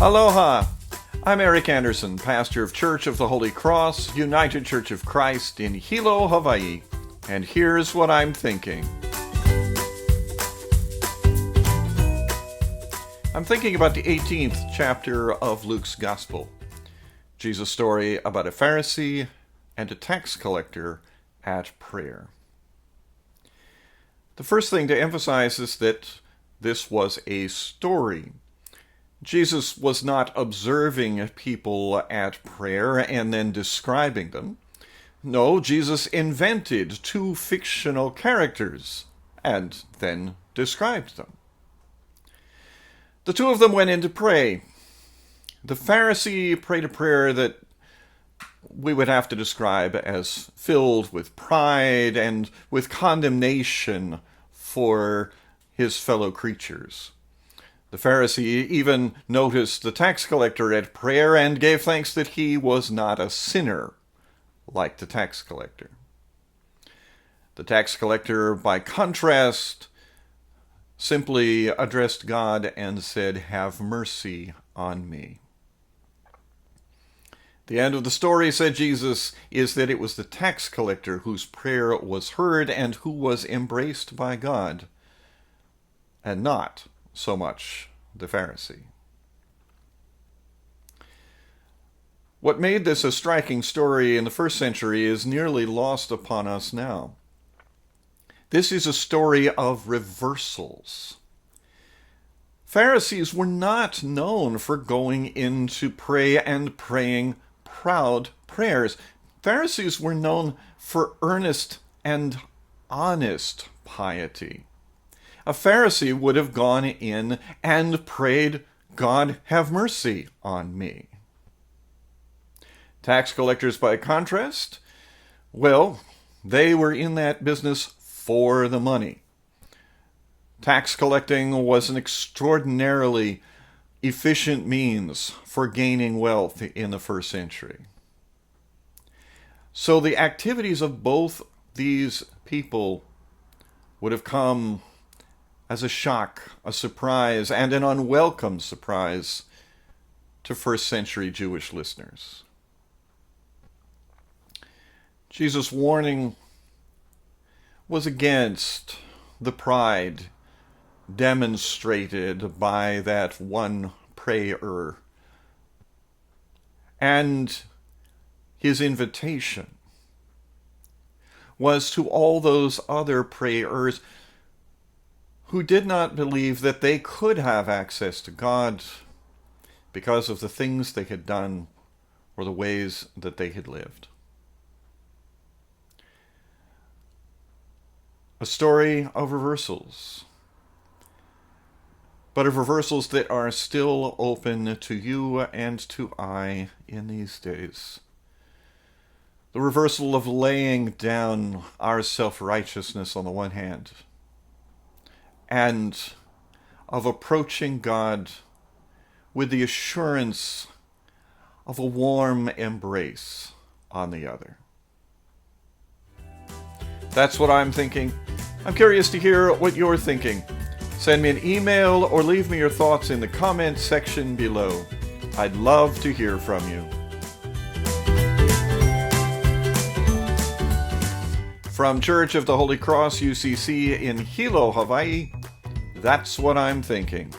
Aloha! I'm Eric Anderson, pastor of Church of the Holy Cross, United Church of Christ in Hilo, Hawaii, and here's what I'm thinking. I'm thinking about the 18th chapter of Luke's Gospel, Jesus' story about a Pharisee and a tax collector at prayer. The first thing to emphasize is that this was a story. Jesus was not observing people at prayer and then describing them. No, Jesus invented two fictional characters and then described them. The two of them went in to pray. The Pharisee prayed a prayer that we would have to describe as filled with pride and with condemnation for his fellow creatures. The Pharisee even noticed the tax collector at prayer and gave thanks that he was not a sinner like the tax collector. The tax collector, by contrast, simply addressed God and said, "Have mercy on me." The end of the story, said Jesus, is that it was the tax collector whose prayer was heard and who was embraced by God, and not so much the Pharisee. What made this a striking story in the first century is nearly lost upon us now. This is a story of reversals. Pharisees were not known for going in to pray and praying proud prayers. Pharisees were known for earnest and honest piety. A Pharisee would have gone in and prayed, "God, have mercy on me." Tax collectors, by contrast, well, they were in that business for the money. Tax collecting was an extraordinarily efficient means for gaining wealth in the first century. So the activities of both these people would have come as a shock, a surprise, and an unwelcome surprise to first century Jewish listeners. Jesus' warning was against the pride demonstrated by that one prayer, and his invitation was to all those other prayers who did not believe that they could have access to God because of the things they had done or the ways that they had lived. A story of reversals, but of reversals that are still open to you and to I in these days. The reversal of laying down our self-righteousness on the one hand, and of approaching God with the assurance of a warm embrace on the other. That's what I'm thinking. I'm curious to hear what you're thinking. Send me an email or leave me your thoughts in the comments section below. I'd love to hear from you. From Church of the Holy Cross, UCC in Hilo, Hawaii, that's what I'm thinking.